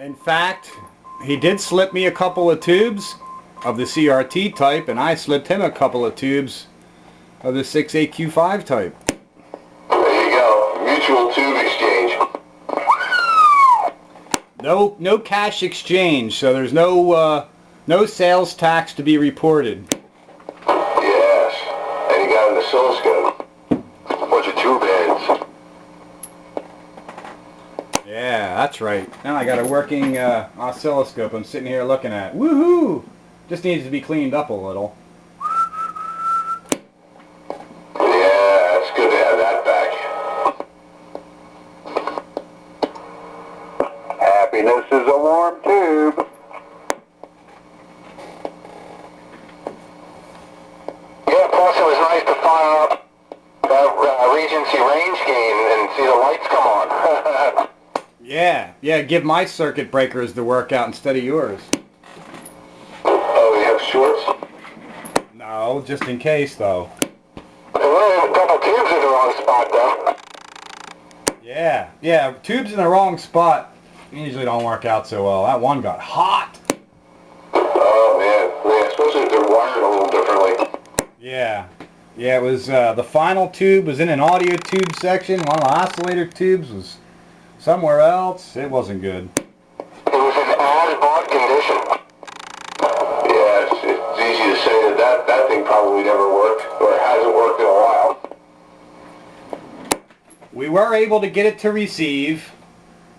In fact, he did slip me a couple of tubes of the CRT type, and I slipped him a couple of tubes of the 6AQ5 type. There you go. Mutual tube exchange. No cash exchange, so there's no sales tax to be reported. Yes. And you got an oscilloscope. A bunch of tube heads. Yeah, that's right. Now I got a working oscilloscope I'm sitting here looking at. Woohoo! Just needs to be cleaned up a little. Yeah, it's good to have that back. Happiness is a warm tube. Yeah, plus it was nice to fire up that Regency range gain and see the lights come on. Yeah, give my circuit breakers the workout instead of yours. Oh, you have shorts? No, just in case though. There were a couple tubes in the wrong spot though. Yeah, tubes in the wrong spot usually don't work out so well. That one got hot. Oh man, especially if they're wired a little differently. Yeah, it was the final tube was in an audio tube section. One of the oscillator tubes was somewhere else. It wasn't good. It was in as-bought condition. Yeah, it's easy to say that thing probably never worked, or it hasn't worked in a while. We were able to get it to receive.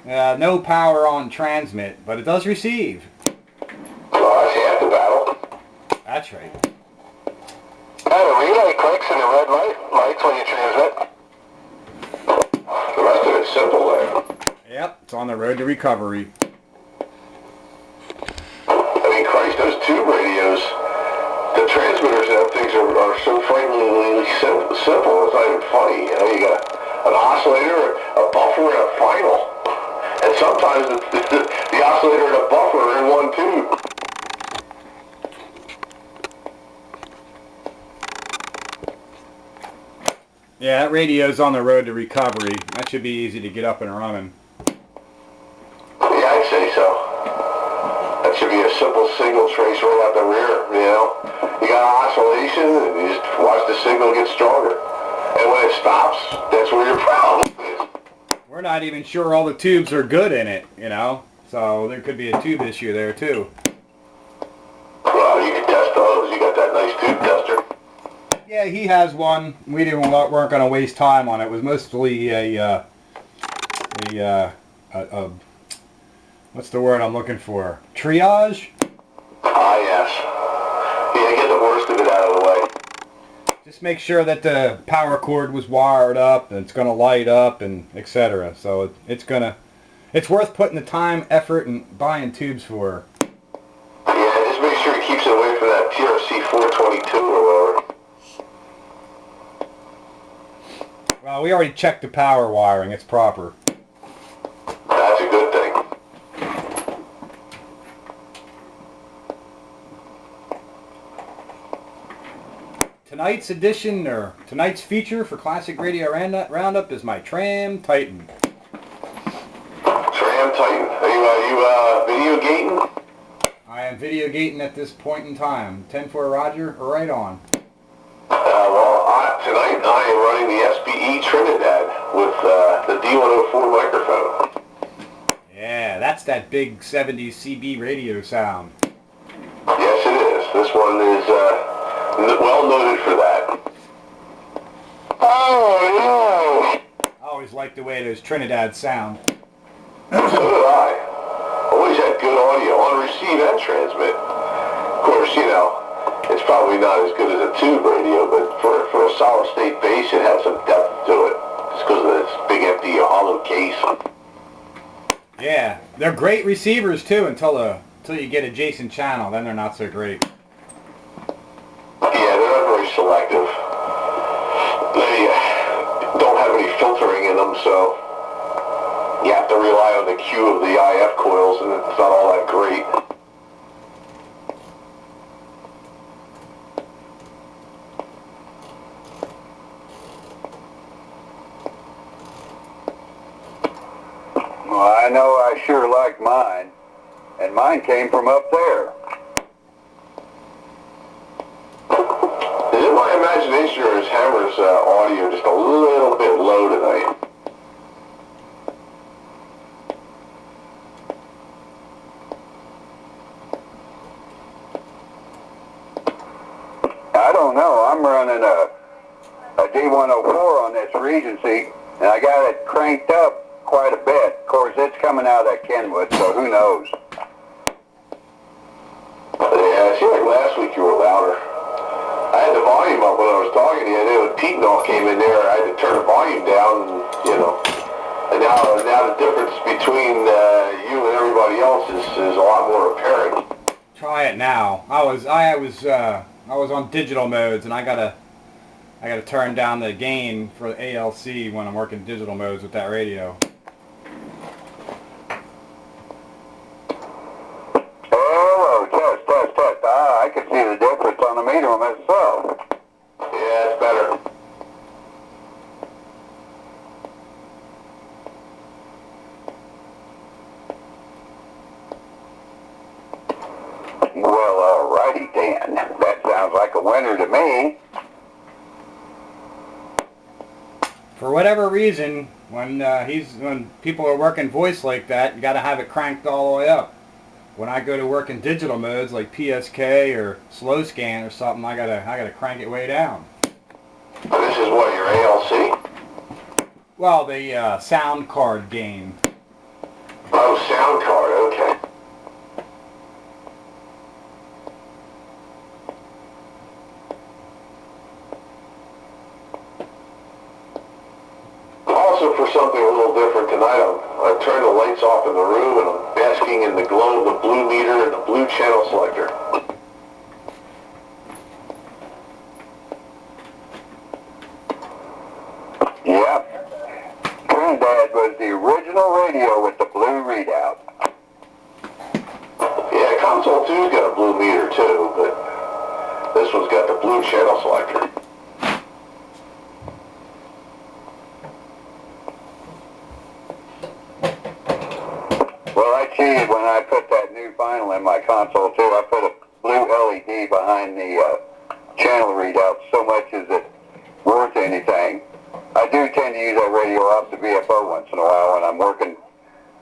No power on transmit, but it does receive. Well, that's half the battle. That's right. Yeah, the relay clicks and the red lights when you transmit. The rest of it's simple there. Yep, it's on the road to recovery. I mean, Christ, those tube radios, the transmitters and things are so frighteningly simple. It's not even funny. You know, you got an oscillator, a buffer, and a final. And sometimes the oscillator and a buffer are in one tube. Yeah, that radio's on the road to recovery. That should be easy to get up and running. Yeah, I'd say so. That should be a simple signal trace right out the rear, you know. You got oscillation, and you just watch the signal get stronger. And when it stops, that's where your problem is. We're not even sure all the tubes are good in it, you know. So there could be a tube issue there too. Well, you can test those. You got that nice tube tester. Yeah, he has one. We weren't going to waste time on it. It was mostly a what's the word I'm looking for? Triage? Ah, yes. Yeah, get the worst of it out of the way. Just make sure that the power cord was wired up and it's going to light up and etc. So it's worth putting the time, effort, and buying tubes for. Yeah, just make sure it keeps it away from that TRC 422 or whatever. Well, we already checked the power wiring. It's proper. That's a good thing. Tonight's edition, or tonight's feature for Classic Radio Roundup is my Tram Titan. Tram Titan. Are you video gating? I am video gating at this point in time. 10-4 Roger, right on. Well, tonight I am running the SPE Trinidad with the D104 microphone. Yeah, that's that big 70s CB radio sound. Yes, it is. This one is well noted for that. Oh, no! I always like the way those Trinidad sound. So did I. Always had good audio on receive and transmit. Of course, you know, it's probably not as good as a tube radio, but for a solid state bass, it had some depth to it. Just because of this big empty hollow case. Yeah, they're great receivers too until you get adjacent channel. Then they're not so great. Yeah, they're not very selective. They don't have any filtering in them, so you have to rely on the cue of the IF coils, and it's not all that great. Well, I know I sure like mine, and mine came from up there. Is it my imagination or is Hammer's audio just a little bit low tonight? I don't know. I'm running a D104 on this Regency, and I got it cranked up quite a bit. Of course, it's coming out of that Kenwood, so who knows? Yeah, it seemed like last week you were louder. I had the volume up when I was talking to you. And then when Pete and all came in there, I had to turn the volume down, and, you know. And now the difference between you and everybody else is a lot more apparent. Try it now. I was on digital modes, and I gotta turn down the gain for the ALC when I'm working digital modes with that radio. Oh, test. I can see the difference on the meter myself. Yeah, it's better. Well, alrighty then. That sounds like a winner to me. For whatever reason, when people are working voice like that, you gotta have it cranked all the way up. When I go to work in digital modes like PSK or slow scan or something, I gotta crank it way down. This is what, your ALC? Well, the sound card gain. Oh, sound card, okay. Also, for something a little different tonight, I've turned the lights off in the room and I'm basking in the glow of the blue meter and the blue channel selector. Yep. Granddad was the original radio with the blue readout. Yeah, console 2's got a blue meter too, but this one's got the blue channel selector. Well, I cheated when I put that new final in my console too. I put a blue LED behind the channel readout so much as it worth anything. I do tend to use that radio off the VFO once in a while when I'm working,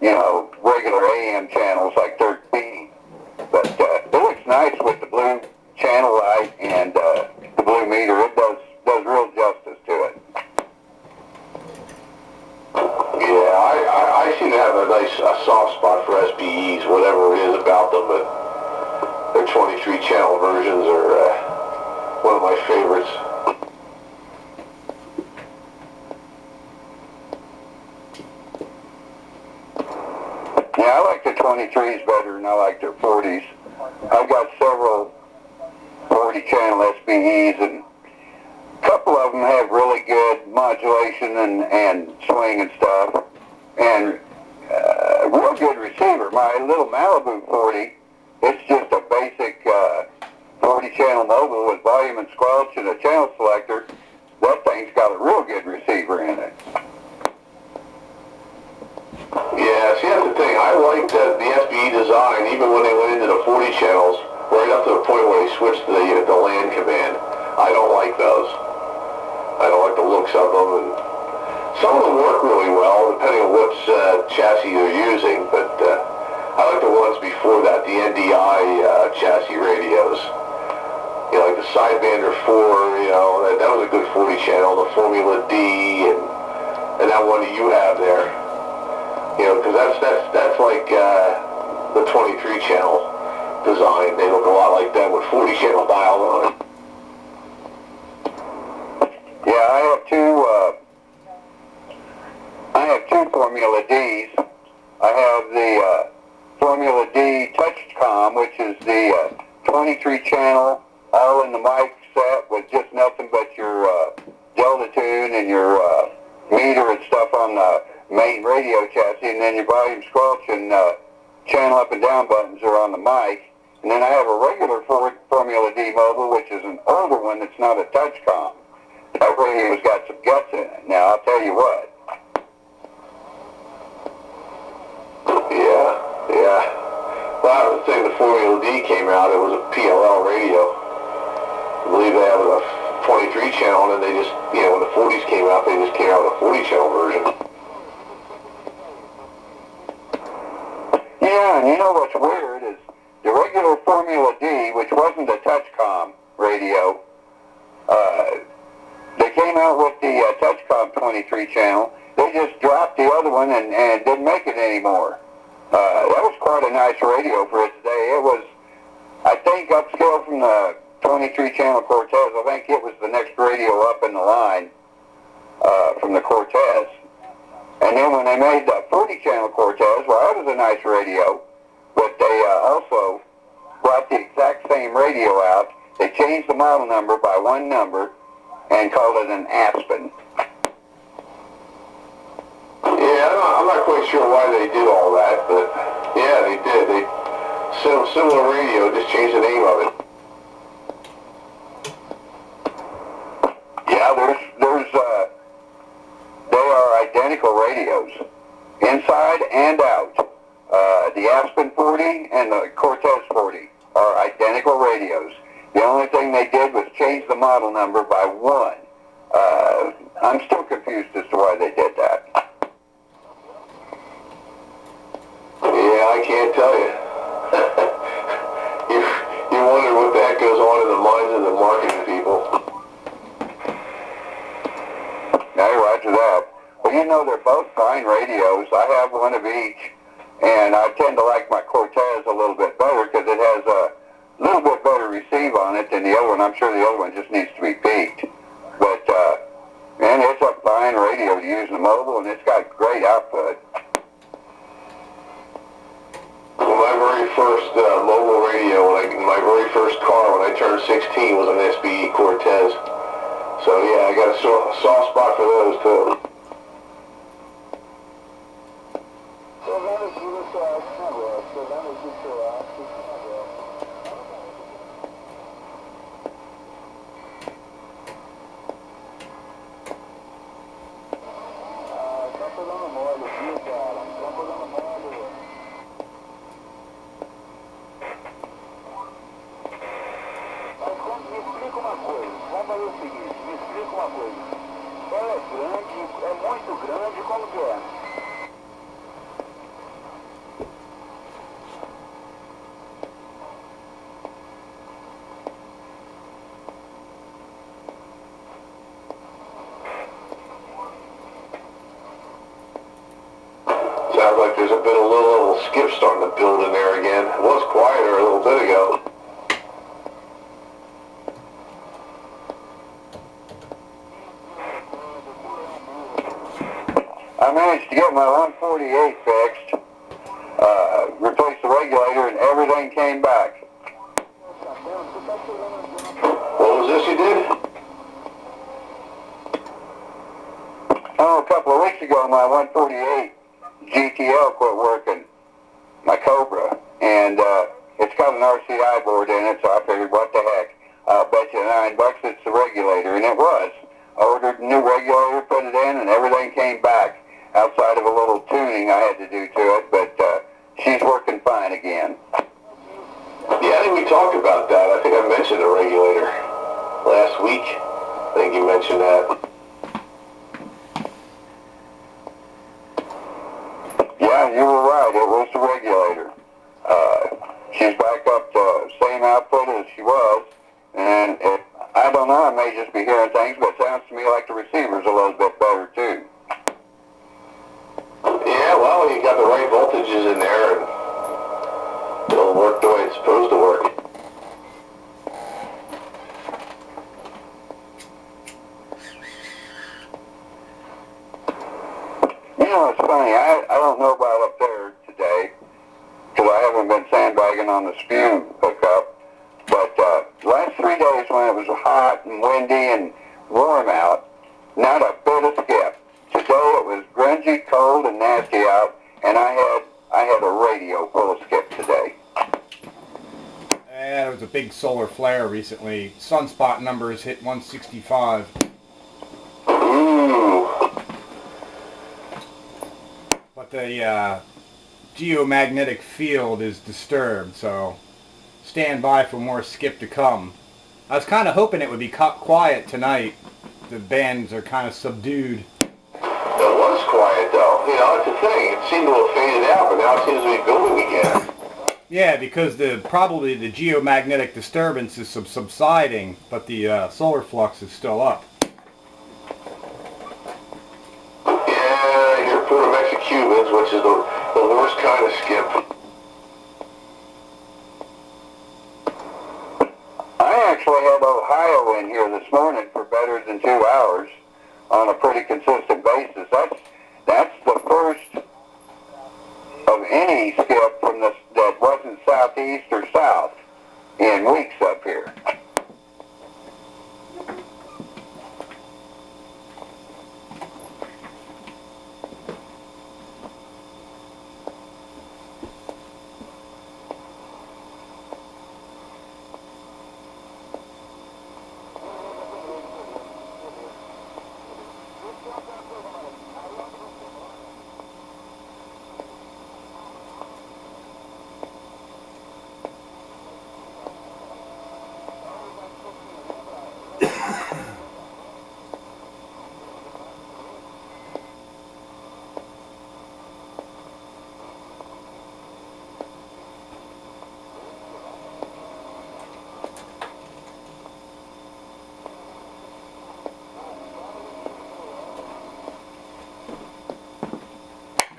you know, regular AM channels like 13. But it looks nice with the blue channel light and the blue meter. It does real justice to it. Yeah, I seem to have a nice soft spot for SBEs, whatever it is about them, but their 23 channel versions are one of my favorites. Yeah, I like the 23s better than I like their 40s. I've got several 40 channel SBEs, and a couple of them have really good modulation and swing and stuff, and real good receiver. My little Malibu 40, it's just a basic 40 channel mobile with volume and squelch and a channel selector. That thing's got a real good receiver in it. Yeah, see, that's the thing. I liked the SBE design, even when they went into the 40 channels, right up to the point where they switched to the LAN command. I don't like those. I don't like the looks of them, and some of them work really well, depending on which chassis you're using, but I like the ones before that, the NDI chassis radios. You know, like the Sidebander 4, you know, that was a good 40 channel, the Formula D, and that one that you have there. You know, because that's like the 23 channel design. They look a lot like that with 40 channel dials on it. Yeah, I have two Formula Ds. I have the Formula D Touchcom, which is the 23 channel, all in the mic set with just nothing but your Delta tune and your meter and stuff on the main radio chassis, and then your volume squelch and channel up and down buttons are on the mic. And then I have a regular Formula D mobile, which is an older one that's not a Touchcom. That radio's got some guts in it. Now, I'll tell you what. Well, the thing, the Formula D came out, it was a PLL radio. I believe they had a 23 channel, and then they just, you know, when the 40s came out, they just came out with a 40 channel version. Yeah, and you know what's weird is the regular Formula D, which wasn't a Touchcom radio, they came out with the Touchcom 23 channel. They just dropped the other one and didn't make it anymore. That was quite a nice radio for its day. It was, I think, upscale from the 23 channel Cortez. I think it was the next radio up in the line from the Cortez. And then when they made the 40 channel Cortez, well, that was a nice radio. But they also brought the exact same radio out. They changed the model number by one number and called it an Aspen. Yeah, I'm not quite sure why they did all that, but yeah, they did. They similar radio, just changed the name of it. Yeah, they are identical radios, inside and out. The Aspen 40 and the Cortez 40 are identical radios. The only thing they did was change the model number by one. I'm still confused as to why they did that. Yeah, I can't tell you. you wonder what the heck goes on in the minds of the marketing people. Now, roger that. Well, you know, they're both fine radios. I have one of each, and I tend to like my Cortez a little bit better because it has a little bit better receive on it than the other one. I'm sure the other one just needs to be peaked. But, man, it's a fine radio to use in the mobile, and it's got great output. Well, my very first mobile radio, my very first car when I turned 16 was an SBE Cortez. So yeah, I got a soft spot for those too. Sounds like there's been a little skip starting to build in there again. It was quieter a little bit ago. I managed to get my 148 fixed, replaced the regulator, and everything came back. What was this you did? Oh, a couple of weeks ago, my 148 GTL quit working, my Cobra, and it's got an RCI board in it, so I figured, what the heck, I'll bet you $9 it's the regulator, and it was. I ordered a new regulator, put it in, and everything came back, outside of a little tuning I had to do to it, but she's working fine again. Yeah, I think we talked about that. I think I mentioned a regulator last week. I think you mentioned that. Yeah, you were right. It was the regulator. She's back up to same output as she was, and I don't know, I may just be hearing things, but it sounds to me like the receiver's a little bit better too. Yeah, well, you got the right voltages in there, and it'll work the way it's supposed to work. You know, it's funny, I don't know about up there today, because I haven't been sandbagging on the spew hookup, but last 3 days when it was hot and windy and warm out, not a bit of skip. Today it was grungy, cold, and nasty out, and I had a radio full of skip today. And there was a big solar flare recently. Sunspot numbers hit 165. Ooh. But the geomagnetic field is disturbed, so stand by for more skip to come. I was kind of hoping it would be quiet tonight. The bands are kind of subdued. It was quiet though. You know, it's the thing. It seemed to have faded out, but now it seems to be building again. Yeah, because probably the geomagnetic disturbance is subsiding, but the solar flux is still up. Yeah, you're for Mexicubans, which is the worst kind of skip. I actually had Ohio in here this morning for better than 2 hours on a pretty consistent basis. That's the first of any skip from this that wasn't southeast or south in weeks up here.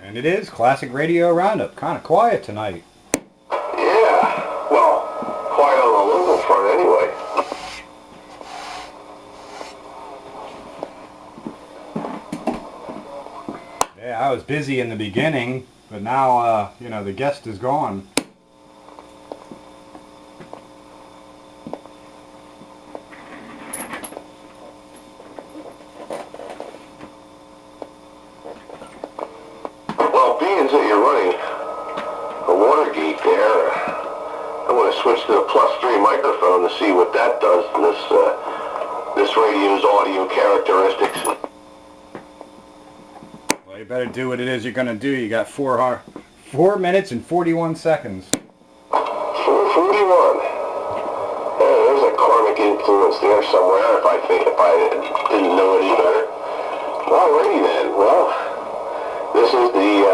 And it is Classic Radio Roundup. Kind of quiet tonight. Yeah, well, quiet on the local front anyway. Yeah, I was busy in the beginning, but now, you know, the guest is gone. Well, being that you're running a Watergate there, I want to switch to the +3 microphone to see what that does to this radio's audio characteristics. Well, you better do what it is you're going to do. You got 4 minutes and 41 seconds. 441. There's a karmic influence there somewhere if I didn't know any better. Alrighty then, well, this is the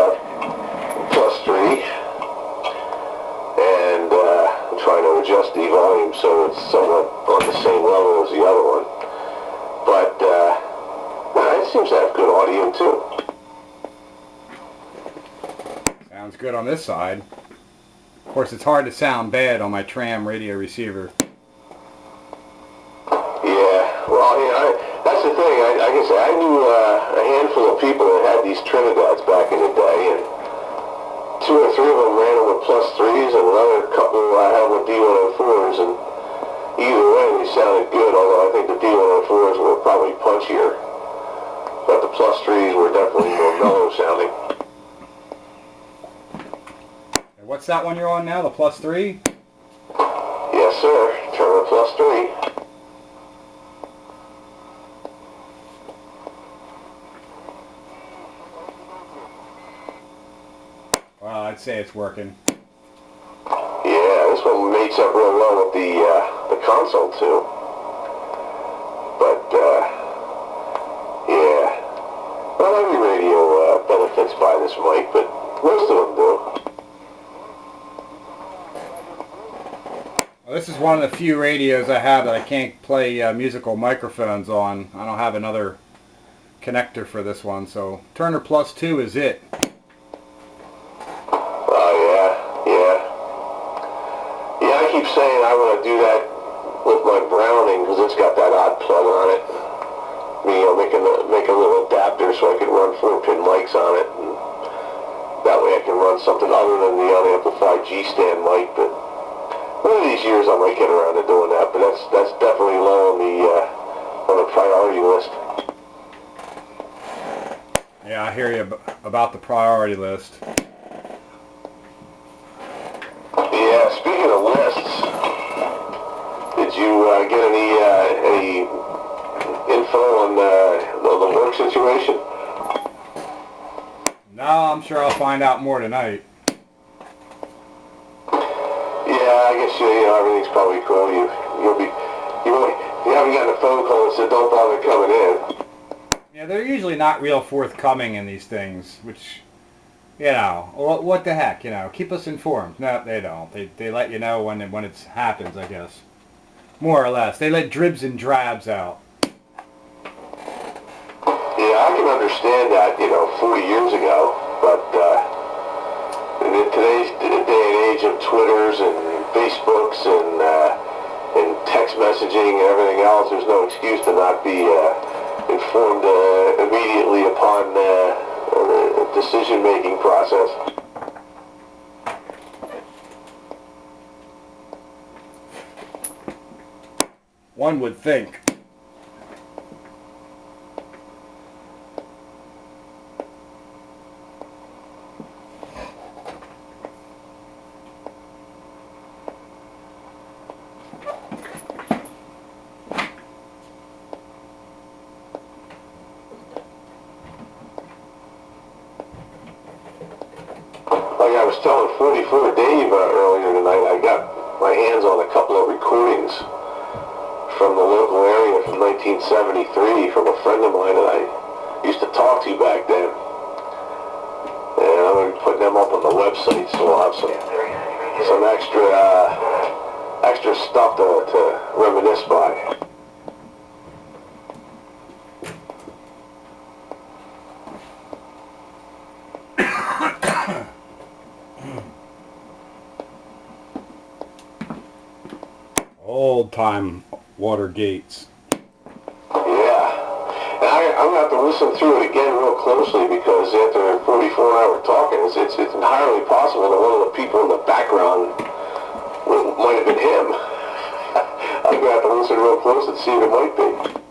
+3, and I'm trying to adjust the volume so it's somewhat on the same level as the other one. But it seems to have good audio too. Sounds good on this side. Of course, it's hard to sound bad on my Tram radio receiver. Yeah, well, that's the thing. I can say I knew a handful of people that had these Trinidads back in the day, and 2 or 3 of them ran them with +3s, and another couple had with D104s, and either way they sounded good, although I think the D104s were probably punchier, but the +3s were definitely more mellow sounding. And what's that one you're on now, the +3? Yes, sir. Turn a +3. Well, I'd say it's working. Yeah, this one mates up real well with the console too. But yeah, well, every radio benefits by this mic, but most of them do. Well, this is one of the few radios I have that I can't play musical microphones on. I don't have another connector for this one, so Turner +2 is it. Yeah, I keep saying I want to do that with my Browning because it's got that odd plug on it. Make a little adapter so I can run 4-pin mics on it. And that way I can run something other than the unamplified G-stand mic. But one of these years I might get around to doing that. But that's definitely low on the priority list. Yeah, I hear you about the priority list. Yeah, speaking of lists, did you get any info on the work situation? No, I'm sure I'll find out more tonight. Yeah, I guess you know everything's probably cool. You haven't gotten a phone call that said don't bother coming in. Yeah, they're usually not real forthcoming in these things, which, you know, what the heck, you know, keep us informed. No, they don't. They let you know when it happens, I guess. More or less. They let dribs and drabs out. Yeah, I can understand that, you know, 40 years ago, but in today's day and age of Twitters and Facebooks and text messaging and everything else, there's no excuse to not be informed immediately upon the decision-making process. One would think. Like I was telling 44 Dave earlier tonight, I got my hands on a couple of recordings from the local area from 1973 from a friend of mine that I used to talk to back then. And I'm going to be putting them up on the website, so we'll have some extra stuff to reminisce by. Old time water gates. Yeah. And I'm going to have to listen through it again real closely because after 44 hour talking, it's entirely possible that one of the people in the background might have been him. I'm going to have to listen real close and see if it might be.